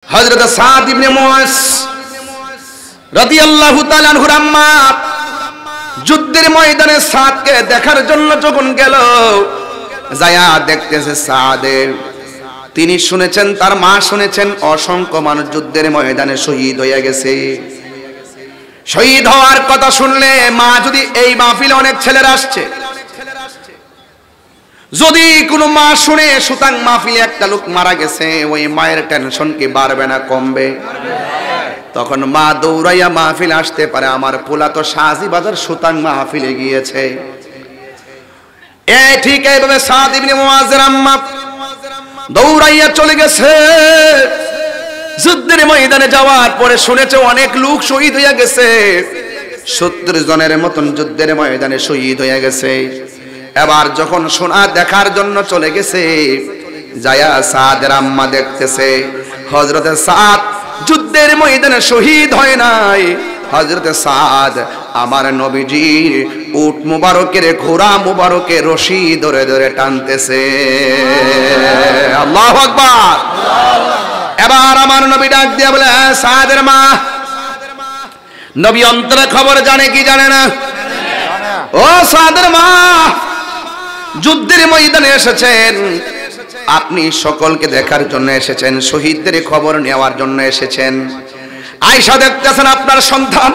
হযরত সাদ ইবনে মুআজ রাদিয়াল্লাহু তাআলা আনহুর আম্মা যুদ্ধের ময়দানে সাদকে দেখার জন্য যখন গেল, যায়া দেখতেছে সাদের, তিনি শুনেছেন, তার মা শুনেছেন অসংখ্য মানুষ যুদ্ধের ময়দানে শহীদ হয়ে গেছে। শহীদ হওয়ার কথা শুনলে মা যদি, এই মাহফিলে অনেক ছেলেরা আসছে, যদি কোনো মা শুনে সুতাং মাহফিলে একটা লোক মারা গেছে, ওই মায়ের টেনশন কি বাড়বে না কমবে? তখন মা দৌড়াইয়া মাহফিলে আসতে পারে, আমার পোলা তো শাহজি বাজার সুতাং মাহফিলে গিয়েছে। ঠিক এইভাবে সাদ ইবনে মুআজের আম্মা দৌড়াইয়া চলে গেছে। যুদ্ধের ময়দানে যাওয়ার পরে শুনেছে অনেক লোক শহীদ হয়ে গেছে, 70 জনের মতন যুদ্ধের ময়দানে শহীদ হয়ে গেছে। এবার যখন সোনা দেখার জন্য চলে গেছে, যায়া সাদের আম্মা দেখতেছে হযরতে সাদ যুদ্ধের ময়দানে শহীদ হয় নাই, হযরতে সাদ আমার নবীজির উট মুবারকের, ঘোড়া মুবারকের রশি ধরে ধরে টানতেছে। আল্লাহু আকবার। এবার আমার নবী ডাক দিয়া বলে, সাদের মা। নবী অন্তরে খবর জানে কি জানে না? ও সাদের মা, যুদ্ধের ময়দানে এসেছেন, আপনি সকলকে দেখার জন্য এসেছেন, শহীদদের খবর নেওয়ার জন্য এসেছেন। আয়েশা দেখতেছেন আপনার সন্তান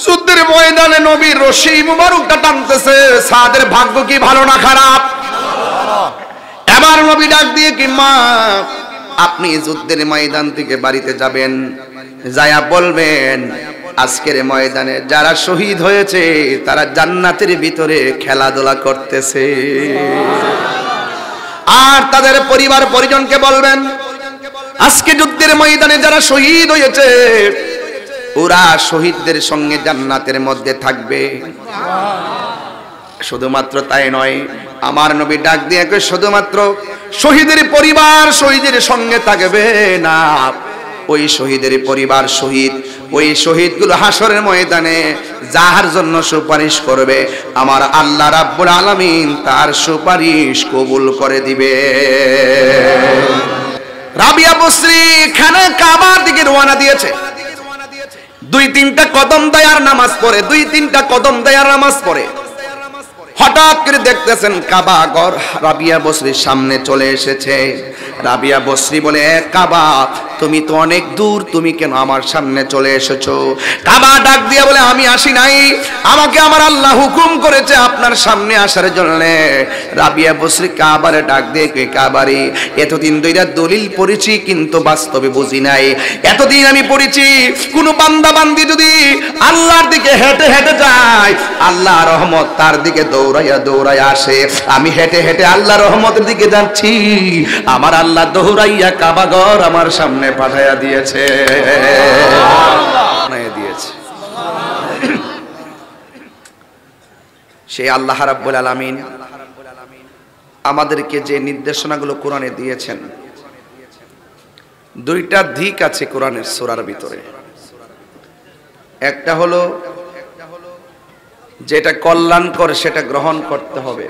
যুদ্ধের ময়দানে নবীর রশি মুবারকটা টানতেছে। সাদের ভাগ্য কি ভালো না খারাপ? এবার নবী ডাক দিয়ে, কি মা, আপনি যুদ্ধের ময়দান থেকে বাড়িতে যাবেন, যায়া বলবেন আজকের ময়দানে যারা শহীদ হয়েছে তারা জান্নাতের ভিতরে খেলাধুলা করতেছে। আর তাদের পরিবার পরিজনকে বলবেন আজকে যুদ্ধের ময়দানে যারা শহীদ হয়েছে ওরা শহীদদের সঙ্গে জান্নাতের মধ্যে থাকবে। শুধুমাত্র তাই নয়, আমার নবী ডাক দিয়ে শুধুমাত্র শহীদের পরিবার শহীদের সঙ্গে থাকবে না, ওই শহীদের পরিবার শহীদ, ওই শহীদগুলো হাসরের ময়দানে যার জন্য সুপারিশ করবে আমার আল্লাহ রাব্বুল আলামিন তার সুপারিশ কবুল করে দিবে। রাবিয়া বসরি খানা কাবার দিকে রওনা দিয়েছে, 2-3টা কদম দেয়ার নামাজ পড়ে, 2-3টা কদম দেয়ার নামাজ পড়ে হঠাৎ করে দেখতেছেন কাবা ঘর রাবিয়া বসরির সামনে চলে এসেছে। রাবিয়া বসরি বলে, কাবা তুমি তো অনেক দূর, তুমি কেন আমার সামনে চলে এসেছো? কাবা ডাক দিয়ে বলে, আমি আসি নাই, আমাকে আমার আল্লাহ হুকুম করেছে আপনার সামনে আসার জন্য। রাবিয়া বসরি কাবারে ডাক দিয়ে, কাবারি এতদিন ধরে দলিল পড়েছি কিন্তু বাস্তবে বুঝি নাই, এতদিন আমি পড়েছি কোন বান্দা বান্দি যদি আল্লাহর দিকে হেঁটে হেঁটে যায় আল্লাহ রহমত তার দিকে দৌড়াইয়া দৌড়াইয়া আসে, আমি হেঁটে হেঁটে আল্লাহ রহমতের দিকে যাচ্ছি, আমার আল্লাহ দৌড়াইয়া কাবা ঘর আমার সামনে পাঠাইয়া দিয়েছে। সেই আল্লাহ রাব্বুল আলামিন আমাদেরকে যে নির্দেশনাগুলো কোরআনে দিয়েছেন, 2টা দিক আছে কোরআনের সূরার ভিতরে। একটা হলো যেটা কল্যাণকর সেটা গ্রহণ করতে হবে,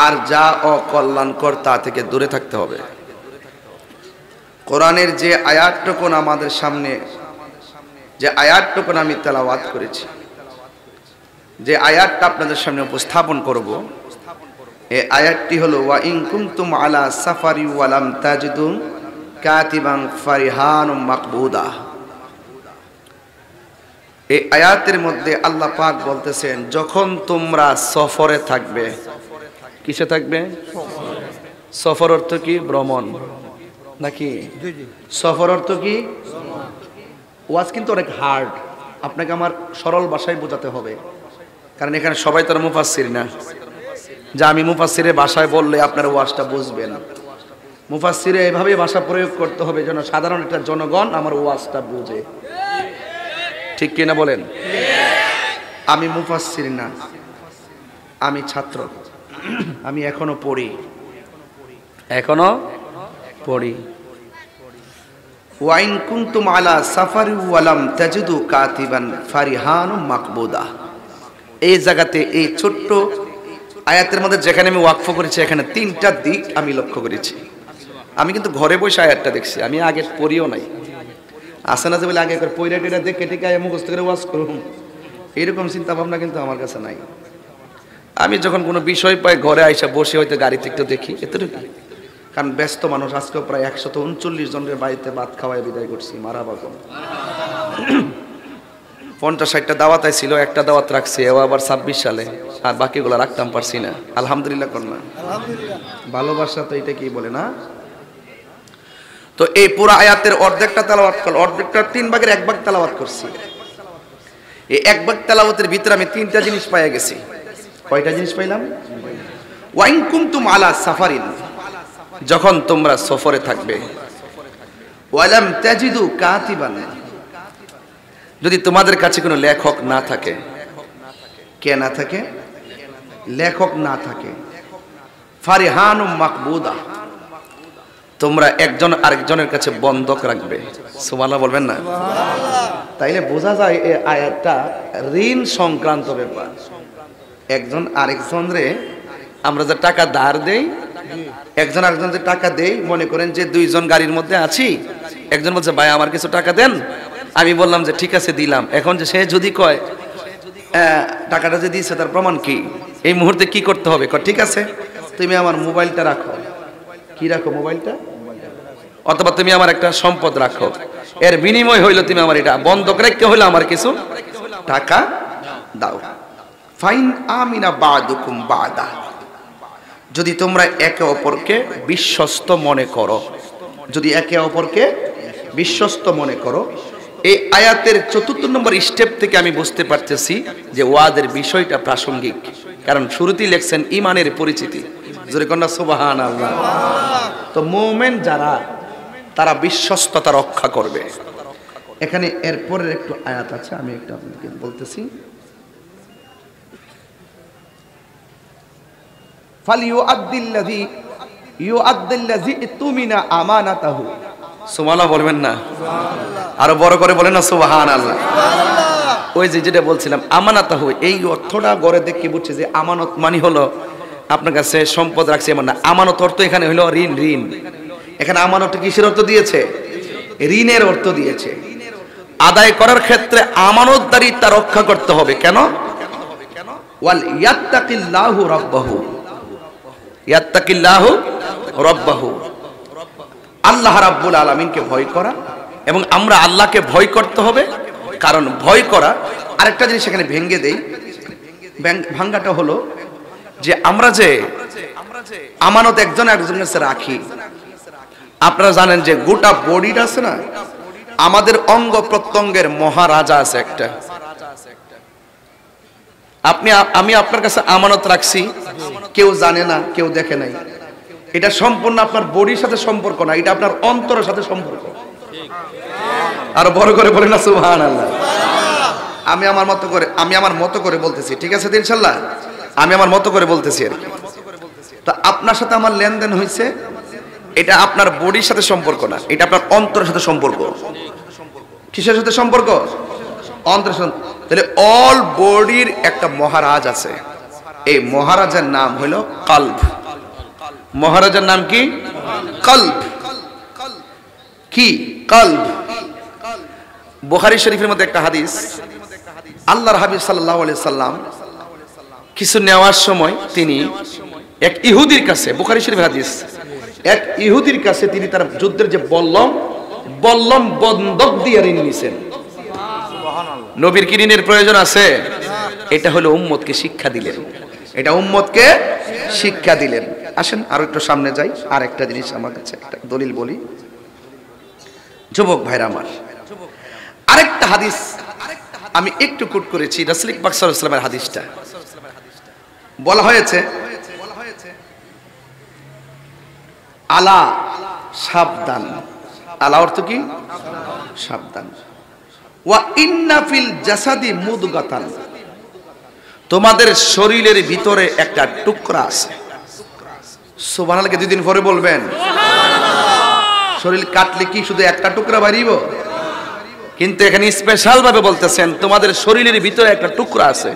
আর যা অকল্যাণকর তা থেকে দূরে থাকতে হবে। কোরআনের যে আয়াতটুকু আমাদের সামনে, যে আয়াতটুকু আমি তেলাওয়াত করেছি, যে আয়াতটা আপনাদের সামনে উপস্থাপন করব, এই আয়াতটি হলো ওয়া ইন কুনতুম আলা সাফারি ওয়া লাম তাজিদু কাতিবান ফারিহানুম মাকবুদা। এই আয়াতের মধ্যে আল্লাহ পাক বলতেছেন যখন তোমরা সফরে থাকবে। কিসে থাকবে? সফর অর্থ কি? ভ্রমণ নাকি? সফর অর্থ কি? ওয়াজ কিন্তু অনেক হার্ড, আপনাকে আমার সরল ভাষায় বোঝাতে হবে, কারণ এখানে সবাই তো মুফাসসির না, যা আমি মুফাসসিরের ভাষায় বললে আপনার ওয়াজটা বুঝবেন। মুফাসসিরে এভাবে ভাষা প্রয়োগ করতে হবে যেন সাধারণ একটা জনগণ আমার ওয়াজটা বুঝে। ঠিক কিনা বলেন? আমি মুফাসসির না, আমি ছাত্র, আমি এখনো পড়ি। ওয়াইন কুনতুম আলা সাফারি ওয়া লাম তাজিদু কাতিবান ফারিহানুম মাকবুদা। এই জায়গাতে এই ছোট্ট আয়াতের মধ্যে যেখানে আমি ওয়াকফ করেছি এখানে 3টা দিক আমি লক্ষ্য করেছি। আমি কিন্তু ঘরে বসে আয়াতটা দেখছি, আমি আগে পড়িও নাই। আসে না যে বলে আগে করে পইরা টেরা দেখে টেকে মুখস্থ করে ওয়াজ করুম, এরকম চিন্তা ভাবনা কিন্তু আমার কাছে নাই। আমি যখন কোনো বিষয় পাই ঘরে আইসা বসে হয়তো গাড়িতে একটু দেখি, এতটুকু। কারণ ব্যস্ত মানুষ, আজকে প্রায় 139 জনের বাড়িতে ভাত খাওয়ায় বিদায় করছি, মারা বাগম। 50-60টা দাওয়াত ছিল, একটা দাওয়াত রাখছি ও আবার 26 সালে, আর বাকিগুলো রাখতাম পারছি না। আলহামদুলিল্লাহ কন্যা, ভালোবাসা তো এটা কি বলে না। তো এই পুরো আয়াতের অর্ধেকটা তেলাওয়াত করল, অর্ধেকটা 3 ভাগের 1 ভাগ তেলাওয়াত করছি। এই 1 ভাগ তেলাওয়াতের ভিতরে আমি 3টা জিনিস পাইয়া গেছি। কয়টা জিনিস পাইলাম? ওয়াইন কুনতুম আলা সাফারিন, যখন তোমরা সফরে থাকবে, ওয়ালাম তাজিদু কাতিবান, যদি তোমাদের কাছে কোনো লেখক না থাকে। কে না থাকে? লেখক না থাকে। ফারিহানুম মাকবুদা, তোমরা একজন আরেকজনের কাছে বন্ধক রাখবে। সুবহানাল্লাহ বলবেন না? তাইলে বোঝা যায় এই আয়াতটা ঋণ সংক্রান্ত ব্যাপার। একজন আরেকজনরে আমরা যে টাকা ধার দেই, একজন আরেকজন যে টাকা দেই, মনে করেন যে 2 জন গাড়ির মধ্যে আছি, একজন বলছে ভাই আমার কিছু টাকা দেন, আমি বললাম যে ঠিক আছে দিলাম। এখন যে সে যদি কয় টাকাটা যে দিয়েছে তার প্রমাণ কি, এই মুহূর্তে কি করতে হবে? ঠিক আছে তুমি আমার মোবাইলটা রাখো। কি রাখো? মোবাইলটা। অথবা তুমি আমার একটা সম্পদ রাখো, এর বিনিময় হইলো তুমি আমার এটা বন্ধক রেখে হইলো আমার কিছু টাকা দাও। ফাইন আমিনা বাদুকুম বাদা, যদি তোমরা একে অপরকে বিশ্বস্ত মনে করো, যদি একে অপরকে বিশ্বস্ত মনে করো। এই আয়াতের 4 নম্বর স্টেপ থেকে আমি বুঝতে পারতেছি যে ওয়াদের বিষয়টা প্রাসঙ্গিক, কারণ শুরুতেই লেখছেন ইমানের পরিচিতি। জোরে কন্যা সুবহানাল্লাহ। তো মুমিন যারা, তারা বিশ্বস্ততা রক্ষা করবে। এখানে এরপরের একটু আয়াত আছে, আমি একটু আপনাকে বলতেছি। ফালিউআদ্দিল্লাযী ইউআদ্দিল্লাযী তুমিনা আমানাতাহু। সুবহানাল্লাহ বলবেন না? আরো বড় করে বলেন না সুবহানাল্লাহ। ওই যে যেটা বলছিলাম আমানাতাহু, এই অর্থটা গড়ে দেখে বুঝছে যে আমানত মানে হলো আপনার কাছে সম্পদ রাখছে এমন না। আমানত অর্থ এখানে হলো ঋণ। ঋণ এখানে আমানত কিসের অর্থ দিয়েছে? ঋণের অর্থ দিয়েছে। আদায় করার ক্ষেত্রে আমানতদারিতা রক্ষা করতে হবে। কেন? ওয়াল ইয়াত্তাকিল্লাহু রাব্বাহু, ইয়াত্তাকিল্লাহু রাব্বাহু, আল্লাহ রাব্বুল আলামিনকে ভয় করা। এবং আমরা আল্লাহকে ভয় করতে হবে, কারণ ভয় করা আরেকটা জিনিস এখানে ভেঙে দেই। ভাঙ্গাটা হলো যে আমরা যে আমানত একজন একজনের কাছে রাখি, আপনারা জানেন যে গোটা বডিটা আছে না, আমাদের অঙ্গ প্রত্যঙ্গের মহারাজা আছে একটা। আমি আপনার কাছে আমানত রাখছি, কেউ জানে না, কেউ দেখে নাই, এটা সম্পূর্ণ আপনার বডির সাথে সম্পর্ক না, এটা আপনার অন্তরের সাথে সম্পর্ক। আর বড় করে বলেন না সুবহানাল্লাহ। আমি আমার মতো করে বলতেছি, ঠিক আছে ইনশাআল্লাহ, আমি আমার মতো করে বলতেছি আর কি। তো আপনার সাথে আমার লেনদেন হয়েছে, এটা আপনার বডির সাথে সম্পর্ক না, এটা আপনার অন্তরের সাথে সম্পর্ক। কিসের সাথে সম্পর্ক? অন্তরের সাথে। তাহলে অল বডির একটা মহারাজ আছে, এই মহারাজের নাম হলো কলব। মহারাজের নাম কি? কলব। কি? কলব। বুখারী শরীফের মধ্যে একটা হাদিস, আল্লাহর হাবিব সাল্লাল্লাহু আলাইহি সাল্লাম কিছু নেওয়ার সময় তিনি এক ইহুদির কাছে, বুখারী শরীফের হাদিস, এক ইহুদির কাছে তিনি তার যুদ্ধের যে বল্লম বন্ধক দিয়ে ঋণ নিছেন। নবীর কি ঋণের প্রয়োজন আছে? এটা হলো উম্মতকে শিক্ষা দিলেন, এটা উম্মতকে শিক্ষা দিলেন। আসেন আরো একটু সামনে যাই। আর একটা জিনিস আমার কাছে একটা দলিল বলি, যুবক ভাইরা আমার, আরেকটা হাদিস আমি একটু কোট করেছি, রাসূল পাক সাল্লাল্লাহু আলাইহি ওয়াসাল্লামের হাদিসটা। বলা হয়েছে আলা, সাবধান। আলা অর্থ কি? সাবধান। ওয়া ইন্না ফিল জাসাদি মুদগাতান, তোমাদের শরীরের ভিতরে একটা টুকরা আছে। সুবহানাল্লাহ 2 দিন পরে বলবেন। শরীর কাটলে কি শুধু একটা টুকরা বাড়িব? কিন্তু এখানে স্পেশাল ভাবে বলতেছেন তোমাদের শরীরের ভিতরে একটা টুকরা আছে।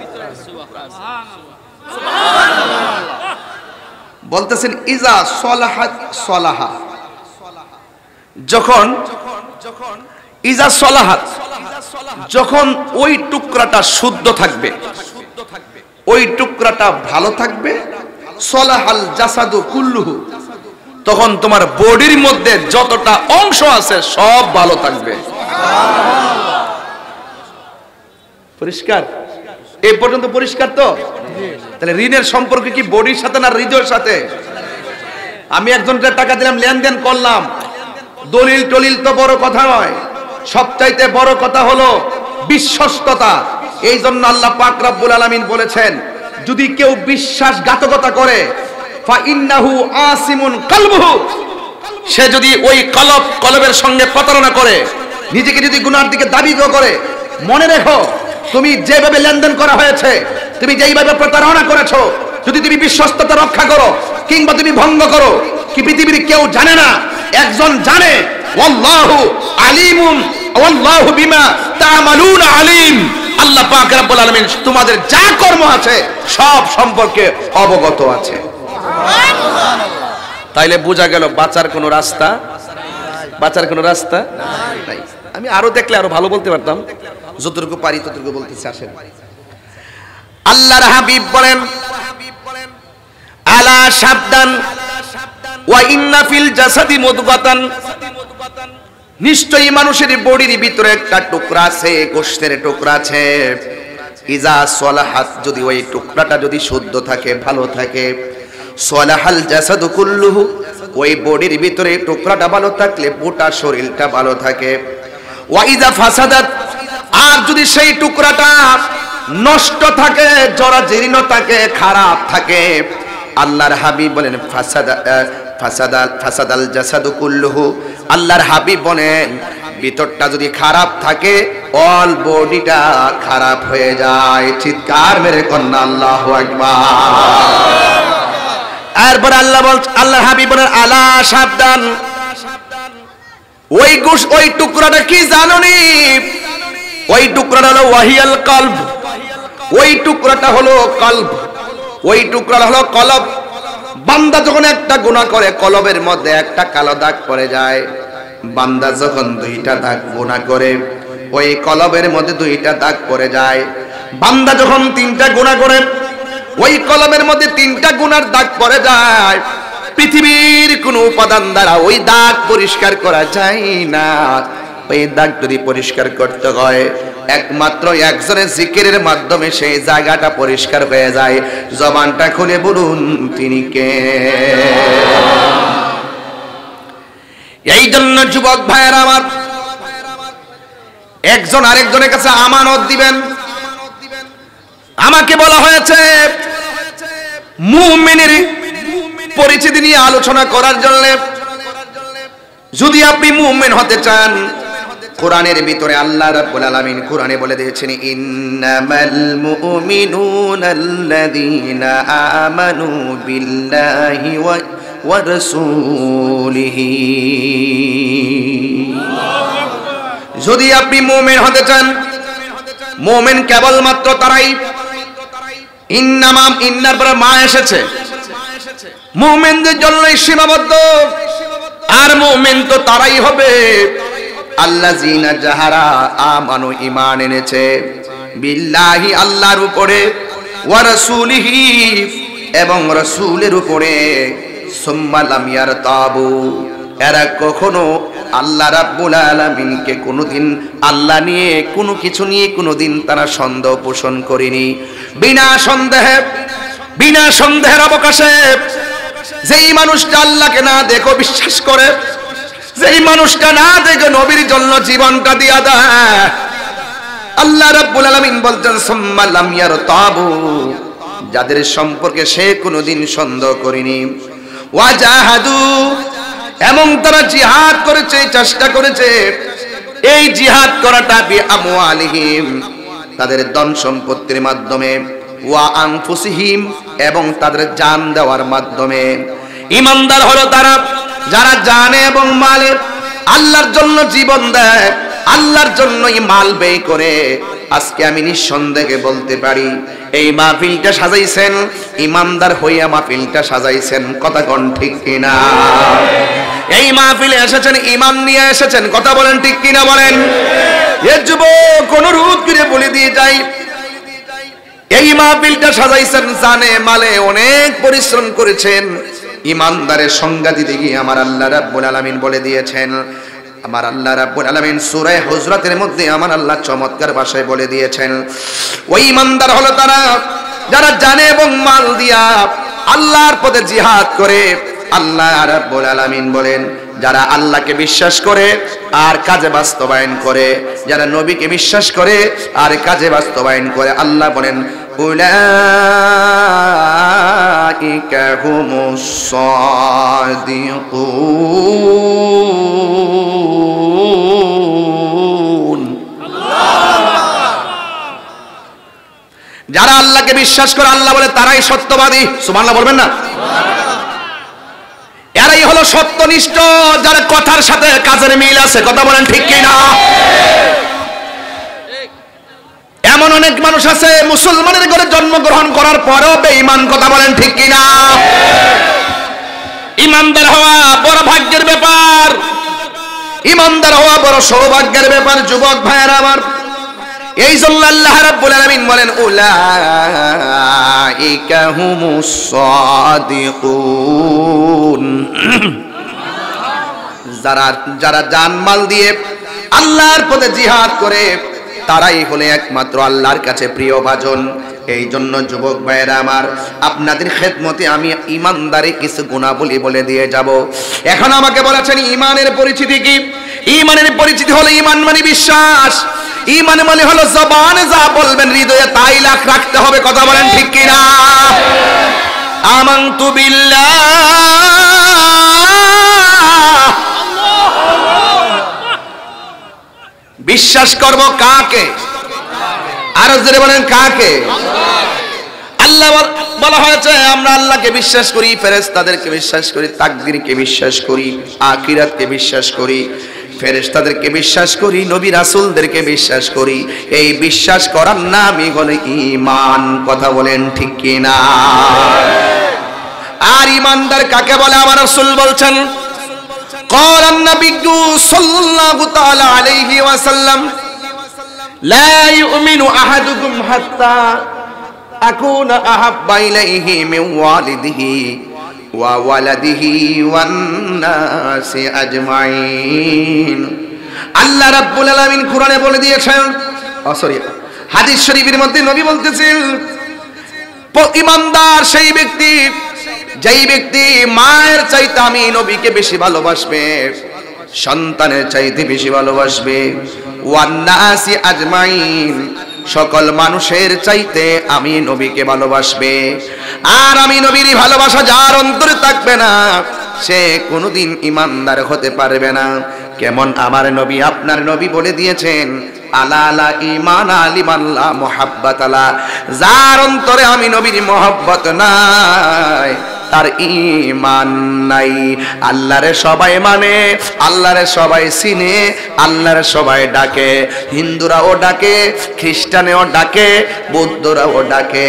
বলতেছেন ইজা সলাহাত সলাহা যখন ইজা সলাহাত, যখন ওই টুকরাটা শুদ্ধ থাকবে, ওই টুকরাটা ভালো থাকবে, সলাহাল জাসাদু কুল্লুহু, তখন তোমার বডির মধ্যে যতটা অংশ আছে সব ভালো থাকবে। পরিষ্কার? এই পর্যন্ত পরিষ্কার তো? তাহলে ঋণের সম্পর্ক কি বডির সাথে না হৃদয়ের সাথে? আমি একজনকে টাকা দিলাম, লেনদেন করলাম, দলিল টলিল তো বড় কথা নয়, সবচাইতে বড় কথা হলো বিশ্বস্ততা। এই জন্য আল্লাহ পাক রব্বুল আলামিন বলেছেন, যদি কেউ বিশ্বাসঘাতকতা করে ফা ইন্নাহু আসিমুন কলবুহু, সে যদি ওই কলবের সঙ্গে প্রতারণা করে, নিজেকে যদি গুনার দিকে দাবি করে, মনে রেখো তুমি যেভাবে লেনদেন করা হয়েছে, তুমি যেইভাবে প্রতারণা করেছো, যদি তুমি বিশ্বস্ততা রক্ষা করো কিংবা তুমি ভঙ্গ করো, কি পৃথিবীর কেউ জানে না? একজন জানে, ওয়াল্লাহু আলিমুন ওয়াল্লাহু বিমা তা'মালুনা আলিম। আল্লাহ পাক রব্বুল আলামিন তোমাদের যা কর্ম আছে সব সম্পর্কে অবগত আছে। তাইলে বোঝা গেল বাঁচার কোনো রাস্তা, বাঁচার কোনো রাস্তা নাই। আমি আরো দেখলে আরো ভালো বলতে পারতাম, যতটুকু পারি ততটুকু বলতেছি। আসেন, আল্লাহর হাবিব বলেন, আলা সাবধান ওয়া ইন্না ফিল জাসাদি মুদগাতান, নিশ্চয়ই মানুষের বডির ভিতরে একটা টুকরা আছে, গোশতের টুকরা আছে। ইজা সলাহাত, যদি ওই টুকরাটা যদি শুদ্ধ থাকে, ভালো থাকে, সলাহাল জাসাদু কুল্লুহু, ওই বডির ভিতরে টুকরাটা ভালো থাকলে গোটা শরীরটা ভালো থাকে। ওয়া ইজা ফাসাদাত, আর যদি সেই টুকরাটা নষ্ট থাকে, জরাজীর্ণ থাকে, খারাপ থাকে, আল্লাহর হাবিব বলেন ফাসাদাল জাসাদু কুল্লুহু, আল্লাহর হাবিব বলেন ভিতরটা যদি খারাপ থাকে অল বডিটা খারাপ হয়ে যায়। চিৎকার মেরে কন্যা আল্লাহু আকবার। এরপর আল্লাহর হাবিব বলেন, আলা সাবধান, ওই টুকরাটা কি জানোনি? ওই টুকরাটা হলো ওয়াহিয়াল কলব, ওই টুকরাটা হলো কলব, ওই টুকরাটা হলো কলব। বান্দা যখন একটা গুনাহ করে কলবের মধ্যে একটা কালো দাগ পড়ে যায়। বান্দা যখন দুইটা দাগ গুনাহ করে ওই কলবের মধ্যে দুইটা দাগ পড়ে যায়। বান্দা যখন তিনটা গুনাহ করে ওই কলবের মধ্যে তিনটা গুনার দাগ পড়ে যায়। পৃথিবীর কোন উপাদান দ্বারা ওই দাগ পরিষ্কার করা যায় না। ওই দাগ যদি পরিষ্কার করতে হয় একমাত্র একজনের জিকিরের মাধ্যমে সেই জায়গাটা পরিষ্কার হয়ে যায়। জবানটা খুলে বলুন তিনি কে? এই জন্য যুবক ভাইয়েরা আমার, একজন আরেকজনের কাছে আমানত দিবেন। আমাকে বলা হয়েছে মুমিনের পরিচিতি নিয়ে আলোচনা করার জন্য। যদি আপনি মুমিন হতে চান, কোরআনের ভিতরে আল্লাহ রাব্বুল আলামিন কোরআনে বলে দিয়েছেন, ইন্নামাল মুমিনুনাল্লাযীনা আমানু বিল্লাহি ওয়া রাসূলিহি। যদি আপনি মুমিন হতে চান, মুমিন কেবলমাত্র তারাই, ইন্নার পরে মা এসেছে, মুমিনদের জন্যই সীমাবদ্ধ। আর মুমিন তো তারাই হবে আল্লাযীনা যাহারা আমানু, ঈমান এনেছে, বিল্লাহি আল্লাহর উপরে, ওয়া রাসূলিহি এবং রাসূলের উপরে, সুম্মা লাম ইয়ারতাবু, এরা কখনো আল্লাহ রাব্বুল আলামিনকে কোনোদিন আল্লাহ নিয়ে কোনো কিছু নিয়ে কোনোদিন তারা সন্দেহ পোষণ করেনি। বিনা সন্দেহের অবকাশে যেই মানুষটা আল্লাহকে না দেখো বিশ্বাস করে, যেই মানুষটা না দেখে নবীর জন্য জীবনটা দিয়া দেয়, আল্লাহ রাব্বুল আলামিন বলতেন সুম্মা লাম ইয়ারতাবু, যাদের সম্পর্কে সে কোনোদিন সন্দেহ করেনি, ওয়াজাহাদু, এবং তারা জিহাদ করেছে, চেষ্টা করেছে। এই জিহাদ করাটা বিআমওয়ালিহিম, তাদের ধন সম্পত্তির মাধ্যমে, ওয়া আনফুসিহিম, এবং তাদের জান দেওয়ার মাধ্যমে। ঈমানদার হলো তারা যারা জানে এবং মালে আল্লাহর জন্য জীবন দেয়, আল্লাহর জন্যই মাল ব্যয় করে, আজকে আমি নিঃসন্দেহে বলতে পারি এই মাহফিলটা সাজাইছেন ইমানদার হইয়া মাহফিলটা সাজাইছেন, কথা কোন ঠিক কিনা? এই মাহফিলে এসেছেন ইমান নিয়ে এসেছেন, কথা বলেন ঠিক কিনা বলেন? এর যুবক অনুরোধ করে বলে দিয়ে যাই, এই মাহফিলটা সাজাইছেন জানে মালে অনেক পরিশ্রম করেছেন। ইমানদারের সংজ্ঞা দিতে গিয়ে আমার আল্লাহ রাব্বুল আলামিন বলে দিয়েছেন, আমার আল্লাহ রাব্বুল আলামিন সূরা হুজরাতের মধ্যে আমার আল্লাহ চমৎকার ভাষায় বলে দিয়েছেন, ওই ইমানদার হলো তারা যারা জানে এবং মাল দিয়া আল্লাহর পথে জিহাদ করে। আল্লাহ রাব্বুল আলামিন বলেন যারা আল্লাহকে বিশ্বাস করে আর কাজে বাস্তবায়ন করে, যারা নবীকে বিশ্বাস করে আর কাজে বাস্তবায়ন করে, আল্লাহ বলেন উলাইকা হুমুস সাদিকুন। যারা আল্লাহকে বিশ্বাস করে আল্লাহ বলে তারাই সত্যবাদী। সুবহানাল্লাহ বলবেন না? এরাই হলো সত্যনিষ্ঠ, যার কথার সাথে কাজের মিল আছে, কথা বলেন ঠিক কিনা? এমন অনেক মানুষ আছে মুসলমানের ঘরে জন্মগ্রহণ করার পরেও বেঈমান, কথা বলেন ঠিক কিনা? ইমানদার হওয়া বড় ভাগ্যের ব্যাপার, ইমানদার হওয়া বড় সৌভাগ্যের ব্যাপার। যুবক ভাইয়েরা আমার, এই জন্য আল্লাহ রাব্বুল আলামিন বলেন উলাইকা হুমুস সাদিকুন। যারা জানমাল দিয়ে আল্লাহর পথে জিহাদ করে তারাই হলে একমাত্র আল্লাহর কাছে প্রিয় ভাজন। এই জন্য যুবক ভাইয়েরা আমার, আপনাদের খেদমতে আমি ইমানদারি কিছু গুণাবলী বলে দিয়ে যাব। এখন আমাকে বলেছেন ইমানের পরিচিতি কি? ইমানের পরিচিতি হলো ইমান মানে বিশ্বাস, ইমান মানে হলো জবানে যা বলবেন হৃদয়ে তাই রাখতে হবে, কথা বলেন ঠিক কিনা? আমানতু বিল্লাহ, বিশ্বাস করব কাকে? আরো জোরে বলেন কাকে? আল্লাহ বলা হয়েছে আমরা আল্লাহকে বিশ্বাস করি, ফেরেশতাদেরকে বিশ্বাস করি, তাকদীরকে বিশ্বাস করি, আখিরাতকে বিশ্বাস করি, ফেরেশতাদেরকে বিশ্বাস করি, নবী রাসূলদেরকে বিশ্বাস করি। এই বিশ্বাস করার নামই হলো ঈমান, কথা বলেন ঠিক কিনা? আর ঈমানদার কাকে বলে আমার রাসূল বলছেন, قال النبي صلى الله تعالى عليه وسلم لا يؤمن أحدكم حتى أكون أحب إليه من والده وولده والناس أجمعين। আল্লাহ রাব্বুল আলামিন কোরআনে বলে দিয়েছেন, হাদিস শরীফের মধ্যে নবী বলতেছেন ঈমানদার সেই ব্যক্তি যেই ব্যক্তি মায়ের চাইতে আমি নবীকে বেশি ভালোবাসবে, সন্তানের চাইতে বেশি ভালোবাসবে, ওয়ান্নাসি আজমাইন সকল মানুষের চাইতে আমি নবীকে ভালোবাসবে। আর আমি নবীর ভালোবাসা যার অন্তরে থাকবে না সে কোনোদিন ঈমানদার হতে পারবে না। কেমন আমার নবী, আপনার নবী বলে দিয়েছেন আলা আলা ঈমান আলিমাল্লাহ মুহাব্বাত আলা, যার অন্তরে আমি নবীর মহব্বত নাই তার ঈমান নাই। আল্লাহরে সবাই মানে, আল্লাহরে সবাই চিনে, আল্লাহরে সবাই ডাকে, হিন্দুরাও ডাকে, খ্রিস্টানেও ডাকে, বৌদ্ধরাও ডাকে,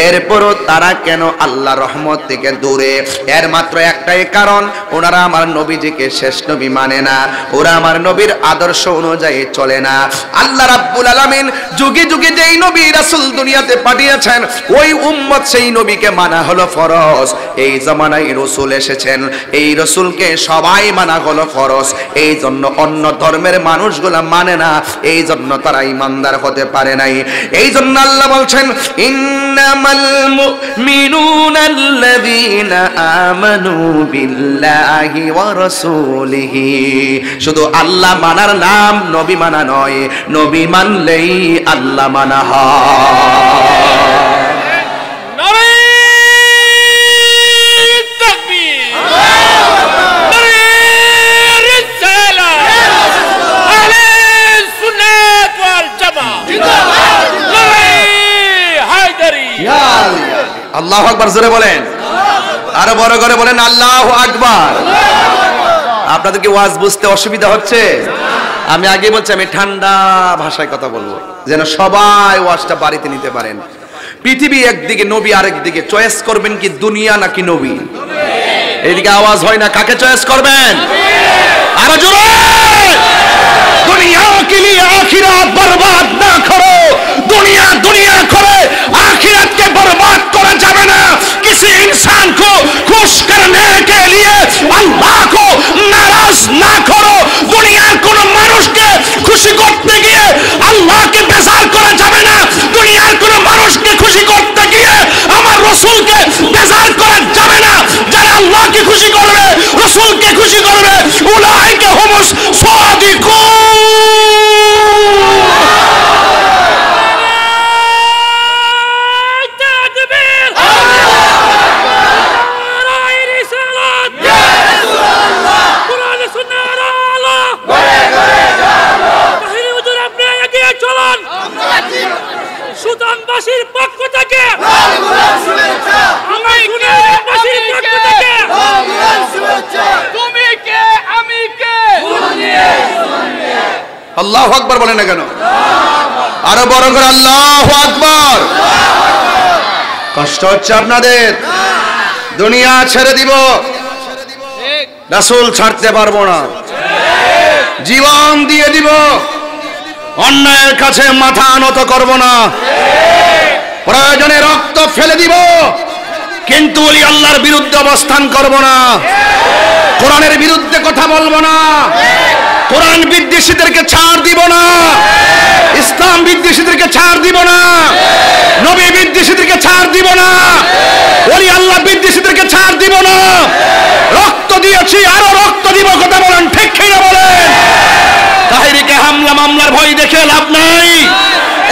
এরপরও তারা কেন আল্লাহর রহমত থেকে দূরে? এর মাত্র একটাই কারণ, ওনারা আমার নবীজিকে শেষ নবী মানে না, ওরা আমার নবীর আদর্শ অনুযায়ী চলে না। আল্লাহ রাব্বুল আলামিন যুগে যুগে যেই নবী রাসূল দুনিয়াতে পাঠিয়েছেন ওই উম্মত সেই নবীকে মানা হলো ফরজ। এই জামানায় রাসূল এসেছেন, এই রাসূলকে সবাই মানা হলো ফরজ। এই জন্য অন্য ধর্মের মানুষগুলা মানে না, এই জন্য তারা ঈমানদার হতে পারে নাই। এই জন্য আল্লাহ বলছেন ইন্নামাল মুমিনুনা আল্লাযীনা আমানু বিল্লাহি ওয়া রাসূলিহি। শুধু আল্লাহ মানার নাম নবী মানা নয়, নবী মানলেই আল্লাহ মানা হয়। আল্লাহু আকবার, জোরে বলেন, আরো বড় করে বলেন আল্লাহু আকবার। আপনাদের কি ওয়াজ বুঝতে অসুবিধা হচ্ছে? আমি আগে বলছি আমি ঠান্ডা ভাষায় কথা বলবো যেন সবাই ওয়াজটা বাড়িতে নিতে পারেন। পৃথিবী একদিকে, নবী আরেকদিকে, চয়েস করবেন কি দুনিয়া নাকি নবী? এইদিকে আওয়াজ হয় না, কাকে চয়েস করবেন? আরো জোরে। দুনিয়া के लिए आखिरत बर्बाद ना करो, दुनिया दुनिया करे आखिरत के बर्बाद करा जावे ना। किसी इंसान को खुश करने के लिए अल्लाह को नाराज ना करो। दुनियार কোনো মানুষকে খুশি করতে গিয়ে আল্লাহকে বেজার করা যাবে না। দুনিয়ার কোনো মানুষকে খুশি করতে গিয়ে আমার রাসূলকে বেজার করা যাবে না। যারা আল্লাহকে খুশি করবে, রাসূলকে খুশি করবে, উলাইকা হুমুস সাদিকুন। সুদানবাসীর পক্ষ থেকে তুমি কে আমি কে? আল্লাহু আকবার বলেন না কেন? আরো বড় করে আল্লাহু আকবার। কষ্ট হচ্ছে আপনাদের? দুনিয়া ছেড়ে দিব, রাসূল ছাড়তে পারবো না। জীবন দিয়ে দিব, অন্যায়ের কাছে মাথা নত করব না। প্রয়োজনে রক্ত ফেলে দিব, কিন্তু ওলি আল্লাহর বিরুদ্ধে অবস্থান করব না। কোরআনের বিরুদ্ধে কথা বলবো না। কোরআন বিদ্বেষীদেরকে ছাড় দিব না। ইসলাম বিদ্বেষীদেরকে ছাড় দিব না। নবী বিদ্বেষীদেরকে ছাড় দিব না। ওলি আল্লাহ বিদ্বেষীদেরকে ছাড় দিব না। রক্ত দিয়েছি, আরো রক্ত দিব। কথা বলেন ঠিক কি না বলেন? তাহিরিকে হামলা মামলার ভয় দেখে লাভ নাই।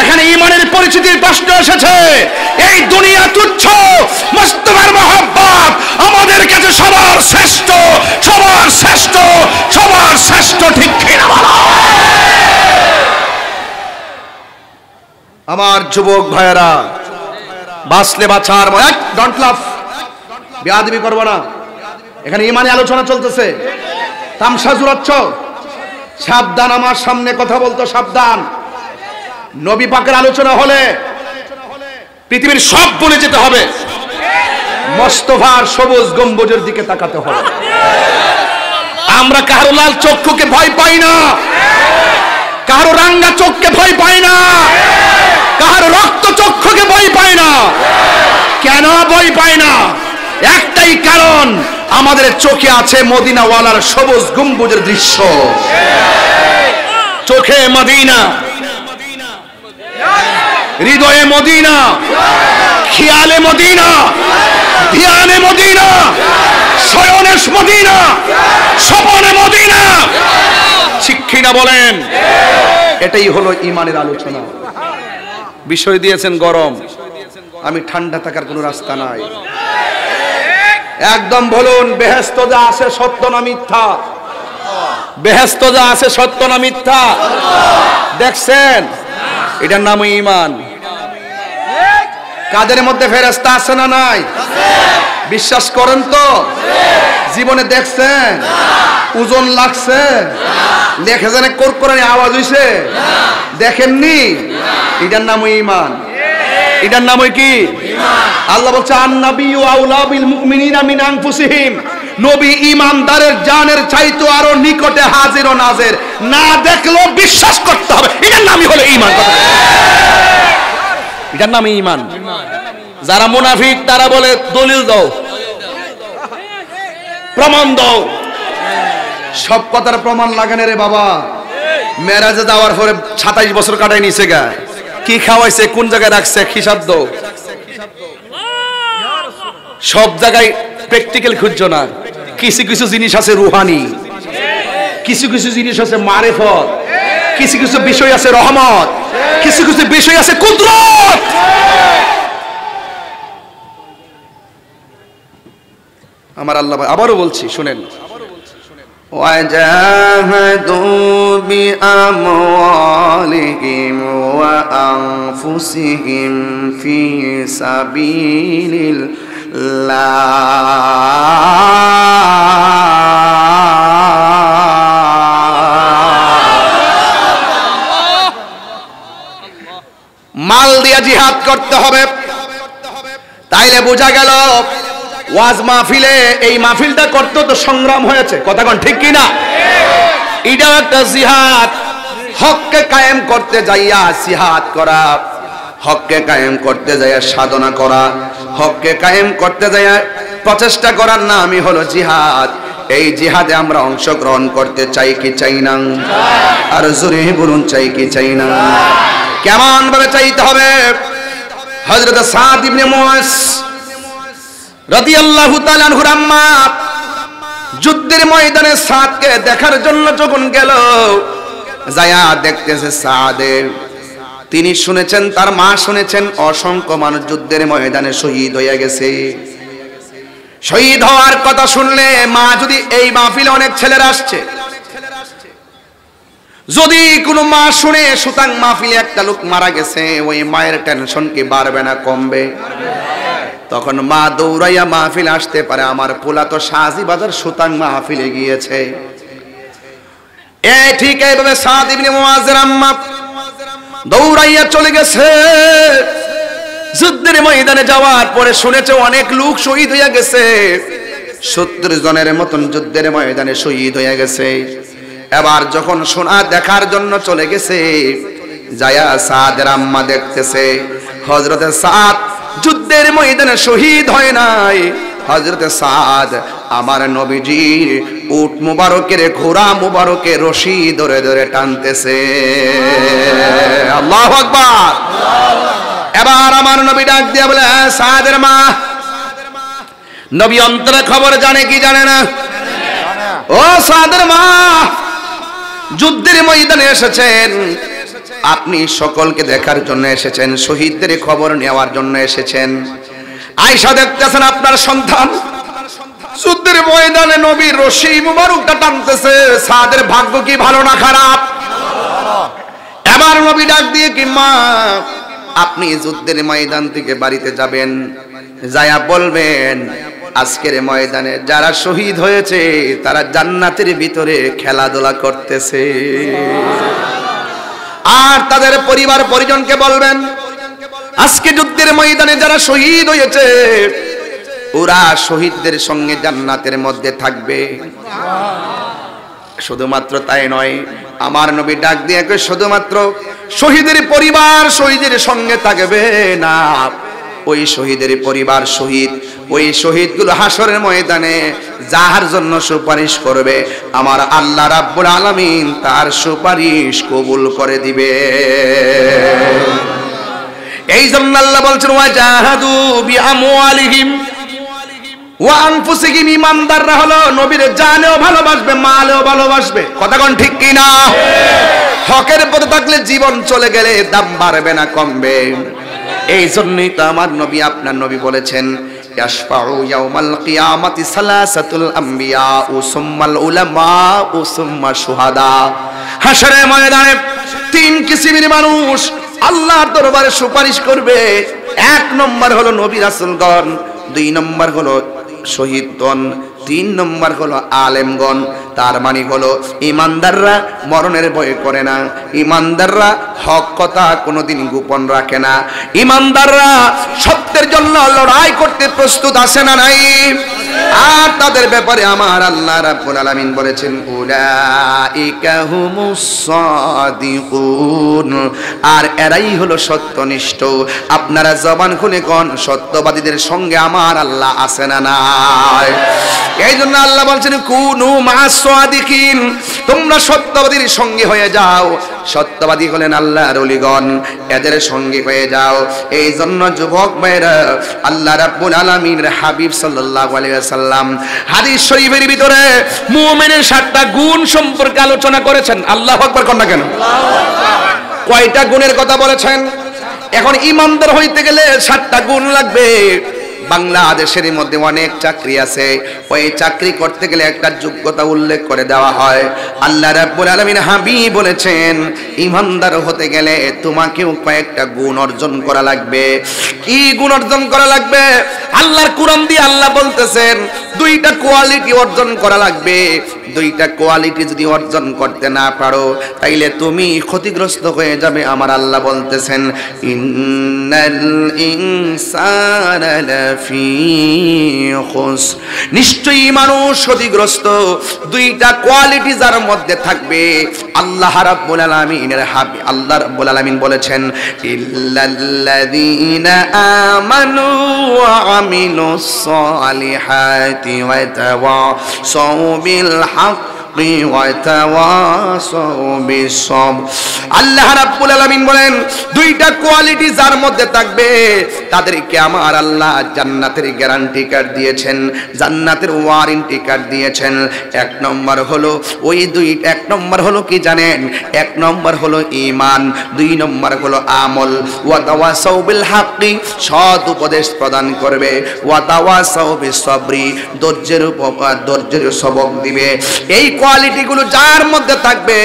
এখানে ঈমানের পরিচিতির প্রশ্ন এসেছে। এই দুনিয়া তুচ্ছ, মুস্তাফার মহব্বত আমাদের কাছে সবার শ্রেষ্ঠ, সবার শ্রেষ্ঠ, সবার শ্রেষ্ঠ। ঠিক কি না বলো? আমার যুবক ভাইয়েরা, বাঁচলে বাঁচার ডোন্ট লাভ, বেয়াদবি করবো না। এখানে ঈমানি আলোচনা চলতেছে, তামসা জুড়াচ্ছ। সাবধান, আমার সামনে কথা বলতো সাবধান। নবী পাকের আলোচনা হলে পৃথিবীর সব বলে যেতে হবে, মোস্তফার সবুজ গম্বুজের দিকে তাকাতে হবে। আমরা কারো লাল চক্ষুকে ভয় পাই না, কারো রাঙ্গা চোখকে ভয় পাই না, কারো রক্ত চক্ষুকে ভয় পাই না। কেন ভয় পাই না? একটাই কারণ, আমাদের চোখে আছে মদিনাওয়ালার সবুজ গম্বুজের দৃশ্য। চোখে মদিনা, হৃদয়ে মদিনা, খেয়ালে মদিনা, ধ্যানে মদিনা, শয়নে মদিনা, স্বপনে মদিনা। শিক্ষী না বলেন? এটাই হলো ঈমানের আলোচনা। বিষয় দিয়েছেন গরম, আমি ঠান্ডা থাকার কোনো রাস্তা নাই। একদম বলুন, বেহেশত যা আছে সত্য না মিথ্যা? বেহেশত যা আছে সত্য না মিথ্যা? দেখছেন? এটার নাম ঈমান। কাদের মধ্যে ফেরেশতা আছে না নাই? বিশ্বাস করেন তো? জীবনে দেখছেন? ওজন লাগছে? লেখে জানে কোরকোরানি আওয়াজ হইছে? দেখেননি? এটার নাম ঈমান। এটার নাম কি? আল্লাহ বলছে আন-নাবিয়্যু আউলা বিল মুমিনিনা মিন আনফুসিহিম। নবী ঈমানদারের জানের চাইতে আরো নিকটে হাজির ও নাজির। না দেখলেও বিশ্বাস করতে হবে, এটার নামই হলো ঈমান। এটার নামই ঈমান। যারা মুনাফিক তারা বলে দলিল দাও, প্রমাণ দাও। সব কথার প্রমাণ লাগানে রে বাবা। মেরাজে যাওয়ার পরে 27 বছর কাটাই নিছে গা, কি খাওয়াইছে, কোন জায়গায় রাখছে, হিসাব দাও। সব জায়গায় প্র্যাকটিক্যাল খুঁজছো না। কিছু কিছু জিনিস আছে রুহানি, কিছু কিছু জিনিস আছে মারেফত, কিছু কিছু বিষয় আছে রহমত, কিছু কিছু বিষয় আছে কুদরত। আমার আল্লাহ আবারও বলছি শুনেন, وجاهدوا بأموالهم وأنفسهم في سبيل الله মাল দিয়ে জিহাদ করতে হবে। তাইলে বোঝা গেল ওয়াজ মাহফিলে এই মাহফিলটা করতে তো সংগ্রাম হয়েছে, কথা কোন ঠিক কিনা? এটাও একটা জিহাদ। হককে কায়েম করতে যাইয়া জিহাদ করা, হককে কায়েম করতে যাইয়া সাধনা করা, হককে কায়েম করতে যাইয়া প্রচেষ্টা করার নামই হলো জিহাদ। এই জিহাদে আমরা অংশগ্রহণ করতে চাই কি চাই না? আর জোরে বলুন, চাই কি চাই না? কেমন ভাবে চাইতে হবে? হযরত সাদ ইবনে মুআজ রাদিয়াল্লাহু তাআলা আনহুর আম্মা যুদ্ধের ময়দানে সাদকে দেখার জন্য যখন গেল, যায়া দেখতেছে সাদে, তিনি শুনেছেন, তার মা শুনেছেন অসংখ্য মানুষ যুদ্ধের ময়দানে শহীদ হয়ে গেছে। শহীদ হওয়ার কথা শুনলে মা যদি, এই মাহফিলে অনেক ছেলেরা আসছে, যদি কোনো মা শুনে সুতাং মাহফিলে একটা লোক মারা গেছে, ওই মায়ের টেনশন কি বাড়বে না কমবে? তখন মা দৌড়াইয়া মাহফিল আসতে পারে, আমার পোলা তো শাহজি বাজার সুতাং মাহফিলে গিয়েছে। ঠিক এইভাবে সাদ ইবনে মুআজের আম্মা দৌড়াইয়া চলে গেছে। যুদ্ধের ময়দানে যাওয়ার পরে শুনেছে অনেক লোক শহীদ হয়ে গেছে, 70 জনের মতন যুদ্ধের ময়দানে শহীদ হয়ে গেছে। এবার যখন শোনা দেখার জন্য চলে গেছে, যায়া সাদের আম্মা দেখতেছে হযরতে সাদ যুদ্ধের ময়দানে শহীদ হয় নাই, হযরতে সাদ আমার নবীজির উট মুবারকের, ঘোড়া মুবারকের রশি ধরে ধরে টানতেছে। আল্লাহু আকবার। এবার আমার নবী ডাক দিয়া বলে, সাদের মা। নবী অন্তরে খবর জানে কি জানে না? ও সাদের মা, যুদ্ধের ময়দানে এসেছেন, আপনি সকলকে দেখার জন্য এসেছেন, শহীদদের খবর নেওয়ার জন্য এসেছেন। আয়েশা দেখতেছেন আপনার সন্তান যুদ্ধের ময়দানে নবীর রশি মুবারকটা টানতেছে। সাদের ভাগ্য কি ভালো না খারাপ? এবার নবী ডাক দিয়ে, কি মা, আপনি যুদ্ধের ময়দান থেকে বাড়িতে যাবেন, যায়া বলবেন আজকের ময়দানে যারা শহীদ হয়েছে তারা জান্নাতের ভিতরে খেলাধুলা করতেছে। আর তাদের পরিবার পরিজনকে বলবেন আজকে যুদ্ধের ময়দানে যারা শহীদ হয়েছে ওরা শহীদদের সঙ্গে জান্নাতের মধ্যে থাকবে। শুধুমাত্র তাই নয়, আমার নবী ডাক দিয়ে শুধুমাত্র শহীদের পরিবার শহীদের সঙ্গে থাকবে না, ওই শহীদের পরিবার শহীদ, ওই শহীদগুলো হাসরের ময়দানে যার জন্য সুপারিশ করবে আমার আল্লাহ রাব্বুল আলামিন তার সুপারিশ কবুল করে দিবে। এই জন্য আল্লাহ বলছেন ওয়াজাহাদু বিআমওয়ালিহিম ওয়া আনফুসিহিম, ইমানদাররা হলো নবীর জানেও ভালোবাসবে, মালেও ভালোবাসবে। কথা কোন ঠিক কি না? হকের পথে থাকলে জীবন চলে গেলে দাম বাড়বে না কমবে। এই জন্যই তো আমার নবী, আপনার নবী বলেছেন ইয়াশফাউ ইয়াউমাল কিয়ামাতি সালাসাতুল আম্বিয়া ও সুম্মাল উলামা ও সুম্মা শুহাদা। হাশরের ময়দানে 3 কিসিমের মানুষ আল্লাহর দরবারে সুপারিশ করবে। 1 নম্বর হলো নবী রাসূলগণ, 2 নম্বর হলো শহীদগণ, 3 নম্বর হলো আলেমগণ। তার মানে হলো ইমানদাররা মরণের ভয় করে না, ইমানদাররা হক কথা কোনোদিন গোপন রাখে না, ইমানদাররা সত্যের জন্য লড়াই করতে প্রস্তুত আছে না নাই? আর তাদের ব্যাপারে আমার আল্লাহ রাব্বুল আলামিন বলেছেন উলাইকা হুমুস সাদিকুন, আর এরাই হলো সত্যনিষ্ঠ। আপনারা জবান খুলে কোন সত্যবাদীদের সঙ্গে আমার আল্লাহ আছে না নাই? এই জন্য আল্লাহ বলছেন কুনু মা'আস সাদিকিন, তোমরা সত্যবাদীর সঙ্গে হয়ে যাও। সত্যবাদী হলেন আল্লাহর ওলিগণ, এদের সঙ্গে হয়ে যাও। এই জন্য যুবক ভাইরা আল্লাহ রাব্বুল আলামিনের হাবিব সাল্লাল্লাহু আলাইহি ওয়াসাল্লাম হাদিস শরীফের ভিতরে মুমিনের 7টা গুণ সম্পর্কে আলোচনা করেছেন। আল্লাহু আকবার কোন না কেন? কয়টা গুণের কথা বলেছেন? এখন ইমানদার হইতে গেলে 7টা গুণ লাগবে। বাংলাদেশের মধ্যে অনেক চাকরি আছে, ওই চাকরি করতে গেলে একটা যোগ্যতা উল্লেখ করে দেওয়া হয়। আল্লাহ রাব্বুল আলামিন হাবিব বলেছেন ইমানদার হতে গেলে তোমাকেও কয়েকটা গুণ অর্জন করা লাগবে। কি গুণ অর্জন করা লাগবে? আল্লাহর কুরআন দিয়ে আল্লাহ বলতেছেন 2টা কোয়ালিটি অর্জন করা লাগবে। দুইটা কোয়ালিটি যদি অর্জন করতে না পারো তাইলে তুমি ক্ষতিগ্রস্ত হয়ে যাবে। আমার আল্লাহ বলতেছেন ইন্নাল ইনসানা লাফি খুসর, নিশ্চয়ই মানুষ ক্ষতিগ্রস্ত। দুইটা কোয়ালিটি যার মধ্যে থাকবে আল্লাহ রাব্বুল আলামিনের হাবিব আল্লাহ রাব্বুল আলামিন বলেছেন ইল্লাল্লাযীনা আমানু ওয়া আমিলুস সালিহাতি ওয়া তাওয়াসাউ বিল হক আল্লাহ রাব্বুল আলামিন বলেন দুইটা কোয়ালিটি যার মধ্যে থাকবে তাদেরকে আমার আল্লাহ জান্নাতের গ্যারান্টি কার্ড দিয়েছেন, জান্নাতের ওয়ারেন্টি কার্ড দিয়েছেন। এক নম্বর হলো এক নম্বর হলো কি জানেন? এক নম্বর হলো ঈমান, দুই নম্বর হলো আমল। ওয়া তাওয়াসাউ বিল হাক্কি, সৎ উপদেশ প্রদান করবে। ওয়া তাওয়াসাউ বিস সাবরি, ধৈর্যের সবক দিবে। এই কোয়ালিটি গুলো যার মধ্যে থাকবে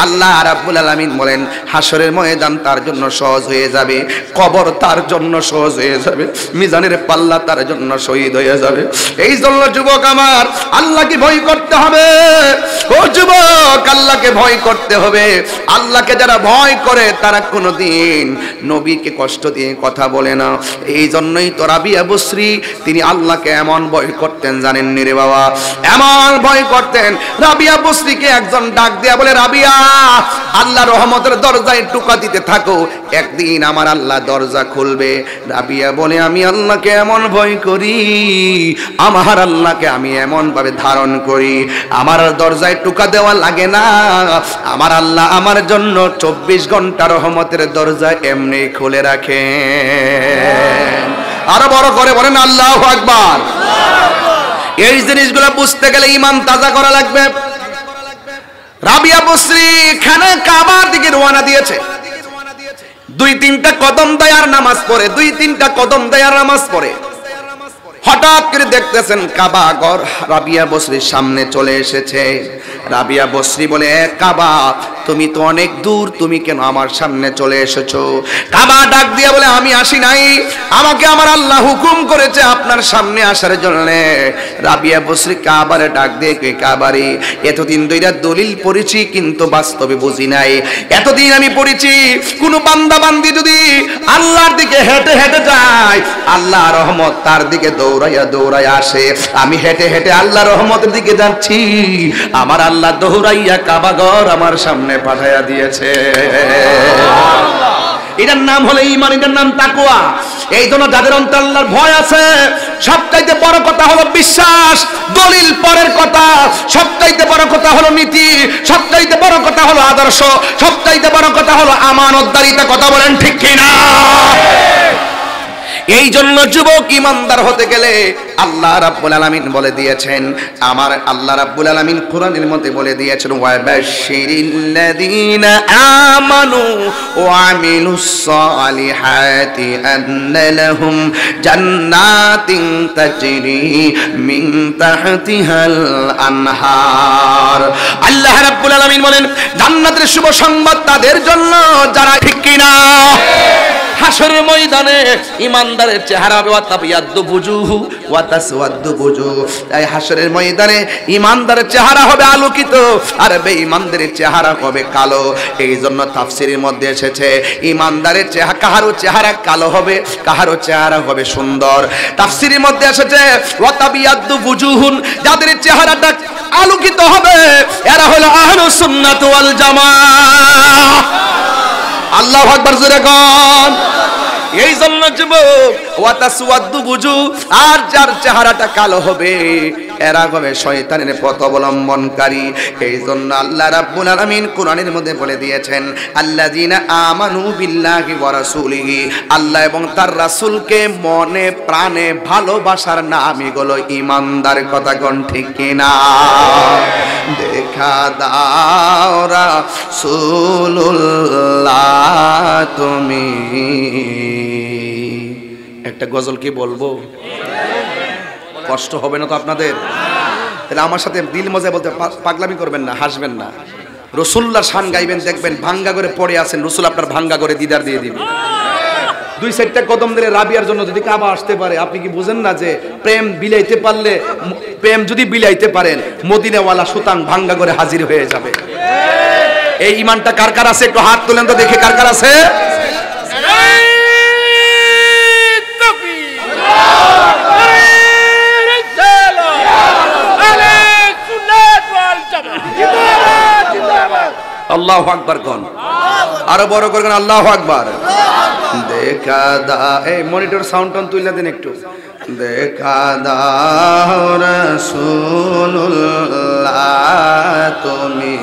আল্লাহ রাব্বুল আলামিন বলেন হাসরের ময়দান তার জন্য সহজ হয়ে যাবে, কবর তার জন্য সহজ হয়ে যাবে, মিজানের পাল্লা তার জন্য শহীদ হয়ে যাবে। এই জন্য যুবক আমার আল্লাহকে ভয় করতে হবে। ও যুবক, আল্লাহকে ভয় করতে হবে। আল্লাহকে যারা ভয় করে তারা কোনোদিন নবীকে কষ্ট দিয়ে কথা বলে না। এই জন্যই তো রাবিয়া বসরি তিনি আল্লাহকে এমন ভয় করতেন জানেননি রে বাবা, এমন ভয় করতেন। রাবিয়া বসরিকে একজন ডাক দিয়া বলে রাবিয়া, আল্লাহ রহমতের দরজায় টোকা দিতে থাকো, একদিন আমার আল্লাহ দরজা খুলবে। রাবিয়া বলে আমি আল্লাহকে এমন ভয় করি, আমার আল্লাহকে আমি এমন ভাবে ধারণ করি, আমার দরজায় টোকা দেওয়া লাগে না। আমার আল্লাহ আমার জন্য 24 ঘন্টা রহমতের দরজা এমনি খুলে রাখে। আরো বড় করে বলেন আল্লাহু আকবার। এই জিনিসগুলো বুঝতে গেলে ঈমান তাজা করা লাগবে। রাবিয়া বসরি খানা কাবার দিকে রওনা দিয়েছে। 2-3টা কদম দেয় আর নামাজ পড়ে, 2-3টা কদম দেয় আর নামাজ পড়ে। হঠাৎ করে দেখতেছেন কাবা ঘর রাবিয়া বসরির সামনে চলে এসেছে। রাবিয়া বসরি বলে কাবা, তুমি তো অনেক দূর, তুমি কেন আমার সামনে চলে এসেছো? কাবা ডাক দিয়া বলে আমি আসি নাই, আমাকে আমার আল্লাহ হুকুম করেছে আপনার সামনে আসার জন্য। রাবিয়া বসরি কাবারে ডাক দিয়ে কে কাবারে, এতদিন ধরে দলিল পড়েছি কিন্তু বাস্তবে বুঝি নাই। এতদিন আমি পড়েছি কোন বান্দা বান্দি যদি আল্লাহর দিকে হেঁটে হেঁটে যায় আল্লাহ রহমত তার দিকে দৌড়াইয়া দৌড়াইয়া আসে। আমি হেঁটে হেঁটে আল্লাহ রহমতের দিকে যাচ্ছি, আমার আল্লাহ দৌড়াইয়া কাবা ঘর আমার সামনে পাঠাইয়া দিয়েছে। এটার নাম হলো ঈমান, এটার নাম তাকওয়া। এই জন্য যাদের অন্তরে আল্লাহর ভয় আছে, সবচাইতে বড় কথা হলো বিশ্বাস, দলিল পরের কথা, সবচাইতে বড় কথা হলো নীতি, সবচাইতে বড় কথা হলো আদর্শ, সবচাইতে বড় কথা হলো আমানতদারিতা। কথা বলেন ঠিক কিনা? এই জন্য যুবক ইমানদার হতে গেলে আল্লাহ রাব্বুল আলামিন বলে দিয়েছেন, আমার আল্লাহ রাব্বুল আলামিন কোরআনের মধ্যে বলে দিয়েছেন ওয়া বাশশিরিল্লাযীনা আমানু ওয়া আমিলুস সালিহাতি আন্না লাহুম জান্নাতিন তাজরি মিন তাহতিহাল আনহার। আল্লাহ রাব্বুল আলামিন বলেন জান্নাতের শুভ সংবাদ তাদের জন্য যারা ঠিক কিনা হাসরের ময়দানে ইমানদারের চেহারা হবে ওয়াতাবিয়াদ্দু বুজুহু ওয়া তাসওয়াদ্দু বুজুহ। এই হাসরের ময়দানে ইমানদারের চেহারা হবে আলোকিত আর বেঈমানদের চেহারা হবে কালো। এই জন্য তাফসীরের মধ্যে এসেছে ইমানদারের চেহারা, কাহারও চেহারা কালো হবে, কাহারও চেহারা হবে সুন্দর। তাফসীরের মধ্যে এসেছে ওয়াতাবিয়াদ্দু বুজুহুন, যাদের চেহারাটা আলোকিত হবে এরা হলো আহলুস সুন্নাত ওয়াল জামাআহ। আল্লাহু আকবার জোরে কোন। এই জন্য যুবক ওয়া তাসওয়াদ্দু বুজুহ, আর যার চেহারাটা কালো হবে এরা হবে শয়তানের পথ অবলম্বনকারী। এই জন্য আল্লাহ রাব্বুল আলামিন কোরআনের মধ্যে বলে দিয়েছেন আল্লাযীনা আমানু বিল্লাহি ওয়া রাসূলিহি, আল্লাহ এবং তার রাসূলকে মনে প্রাণে ভালোবাসার নামই হলো ঈমানদার। কথা কোন ঠিক কিনা? দেখা দাও রাসূলুল্লাহ তুমি। একটা গজল কি বলবো? কষ্ট হবে না তো আপনাদের? তাহলে আমার সাথে দিল মজা বলতে পাগলামি করবেন না, হাসবেন না। রসুল্লাহর শান গাইবেন, দেখবেন ভাঙ্গা করে পড়ে আছেন, রসুল আপনার ভাঙ্গা করে দিদার দিয়ে দিবেন। দুই চারটা কদম দিলে রাবিয়ার জন্য যদি কাবা আসতে পারে, আপনি কি বুঝেন না যে প্রেম বিলাইতে পারলে, প্রেম যদি বিলাইতে পারেন মদিনাওয়ালা সুতাং ভাঙ্গা করে হাজির হয়ে যাবে। এই ইমানটা কার কার আছে একটু হাত তুলেন তো দেখে কার কার আছে। আল্লাহু আকবার কোন, আরো বড় করে কোন আল্লাহু আকবার। দেখা দা, এই মনিটর সাউন্ড টোন তুইলা দেন একটু। দেখা দাও রাসূলুল্লাহ তুমি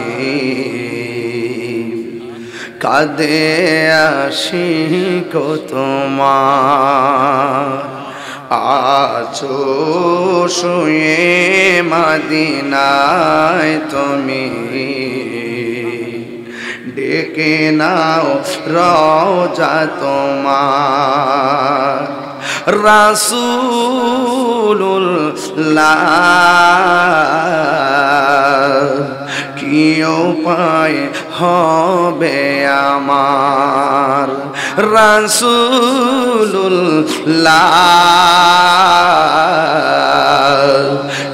কাঁদে আশিক তোমার, আছো শুয়ে মদিনায় তুমি ডেকে নাও রওজা তোমার, রাসূলুল্লাহ কি উপায় হবে আমার, রাসূলুল্লাহ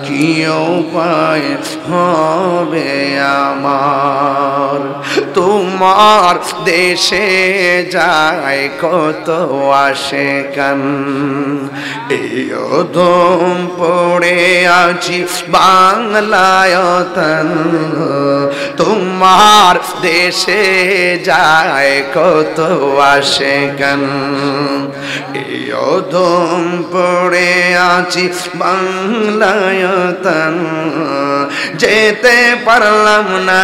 কি উপায় হবে আমার, তোমার দেশে যায় কত আশিকান, এই অধম পড়ে আছি বাংলায় তন, তোমার দেশে যায় কত আশিকান, এই অধম পড়ে আছি বাংলায় তন, যেতে পারলাম না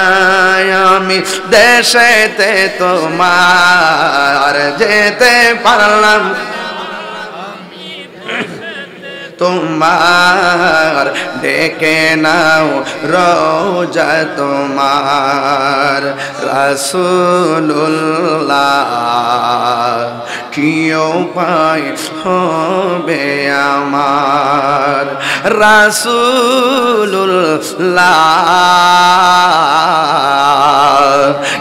আমি দেশেতে তোমার, যেতে পারলাম তোমার, ডেকে নাও রওজা তোমার, রাসূলুল্লাহ কি উপায় হবে আমার, রাসূলুল্লাহ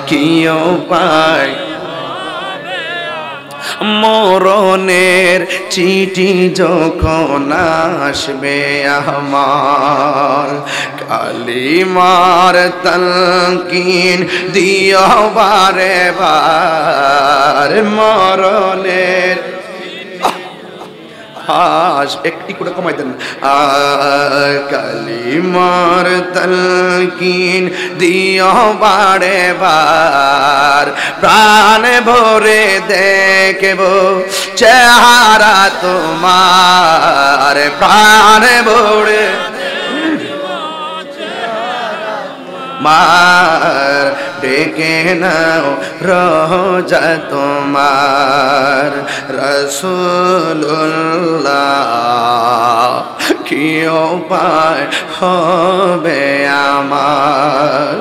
কি উপায়, মরণের চিঠি যখন আসবে আমার, কালিমার তালকিন দিও বারে বার, মরণের একটি করে কমাই দেন, কালিমার তালকিন দিও বারে বার, প্রাণ ভরে দেখব চেহারা তোমার, প্রাণ ভরে মার, ডেকে নাও রওজা তোমার, রাসূলুল্লাহ কি উপায় হবে আমার।